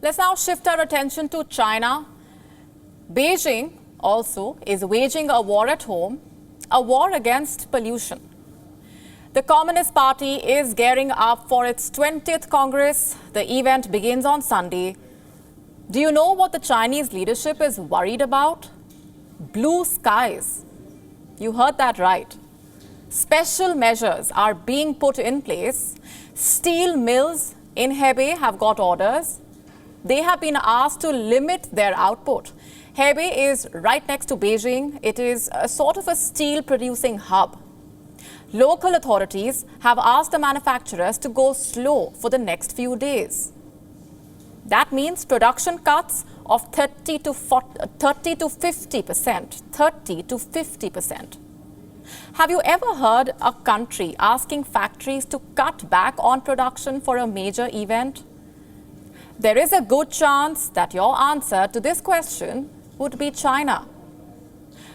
Let's now shift our attention to China. Beijing also is waging a war at home, a war against pollution. The Communist Party is gearing up for its 20th Congress. The event begins on Sunday. Do you know what the Chinese leadership is worried about? Blue skies. You heard that right. Special measures are being put in place. Steel mills in Hebei have got orders. They have been asked to limit their output. Hebei is right next to Beijing. It is a sort of a steel producing hub. Local authorities have asked the manufacturers to go slow for the next few days. That means production cuts of 30 to 50%. 30 to 50%. Have you ever heard a country asking factories to cut back on production for a major event? There is a good chance that your answer to this question would be China.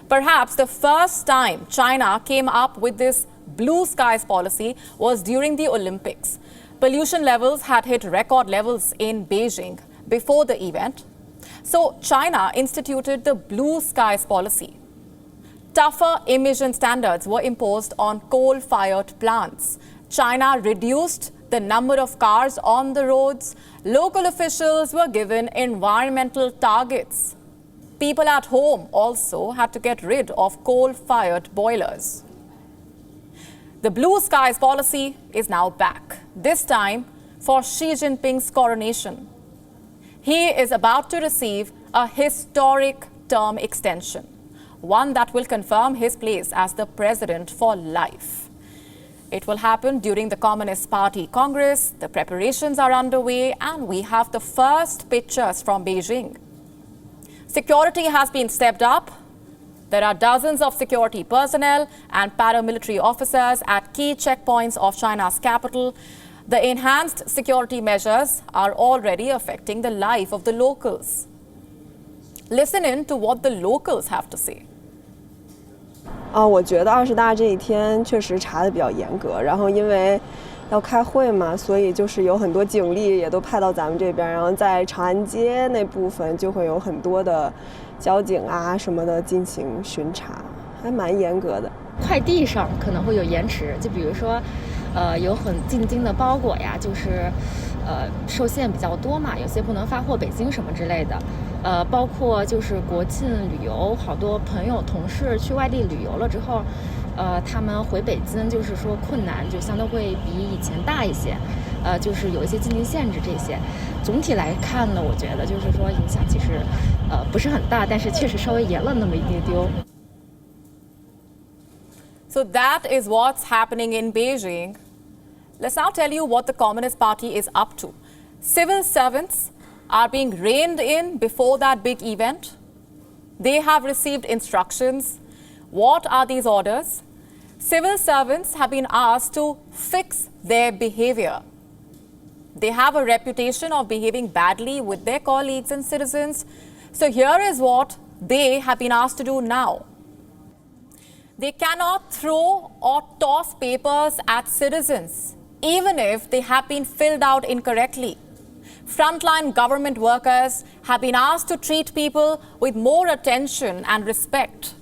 Perhaps the first time China came up with this blue skies policy was during the Olympics. Pollution levels had hit record levels in Beijing before the event. So China instituted the blue skies policy. Tougher emission standards were imposed on coal-fired plants. China reduced the number of cars on the roads. Local officials were given environmental targets. People at home also had to get rid of coal-fired boilers. The blue skies policy is now back, this time for Xi Jinping's coronation. He is about to receive a historic term extension, one that will confirm his place as the president for life. It will happen during the Communist Party Congress. The preparations are underway, and we have the first pictures from Beijing. Security has been stepped up. There are dozens of security personnel and paramilitary officers at key checkpoints of China's capital. The enhanced security measures are already affecting the life of the locals. Listen in to what the locals have to say. 我觉得20大这一天确实查得比较严格，然后因为要开会嘛，所以就是有很多警力也都派到咱们这边，然后在长安街那部分就会有很多的交警啊什么的进行巡查，还蛮严格的。快递上可能会有延迟，就比如说有很进京的包裹呀，就是受限比较多嘛，有些不能发货北京什么之类的。包括就是国庆旅游，好多朋友同事去外地旅游了之后，他们回北京就是说困难就相对会比以前大一些，就是有一些进京限制这些。总体来看呢，我觉得就是说影响其实不是很大，但是确实稍微严了那么一丢丢。So that is what's happening in Beijing. Let's now tell you what the Communist Party is up to. Civil servants are being reined in before that big event. They have received instructions. What are these orders? Civil servants have been asked to fix their behavior. They have a reputation of behaving badly with their colleagues and citizens. So here is what they have been asked to do now. They cannot throw or toss papers at citizens, even if they have been filled out incorrectly. Frontline government workers have been asked to treat people with more attention and respect.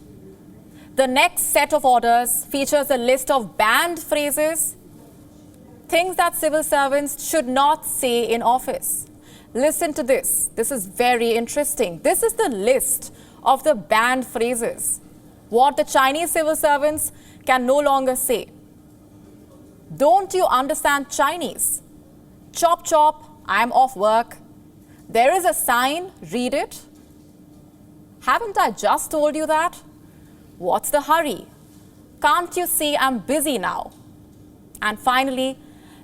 The next set of orders features a list of banned phrases, things that civil servants should not say in office. Listen to this. This is very interesting. This is the list of the banned phrases, what the Chinese civil servants can no longer say. Don't you understand Chinese? Chop chop, I'm off work. There is a sign, read it. Haven't I just told you that? What's the hurry? Can't you see I'm busy now? And finally,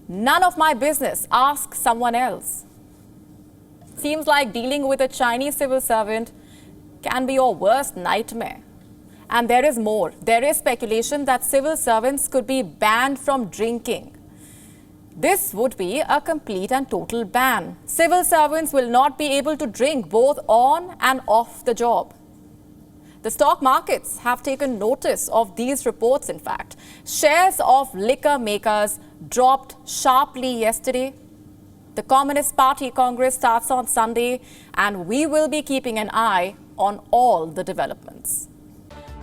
none of my business, ask someone else. Seems like dealing with a Chinese civil servant can be your worst nightmare. And there is more. There is speculation that civil servants could be banned from drinking. This would be a complete and total ban. Civil servants will not be able to drink both on and off the job. The stock markets have taken notice of these reports, in fact. Shares of liquor makers dropped sharply yesterday. The Communist Party Congress starts on Sunday, and we will be keeping an eye on all the developments.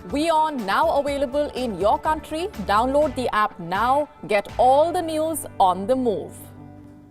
WION now available in your country. Download the app now. Get all the news on the move.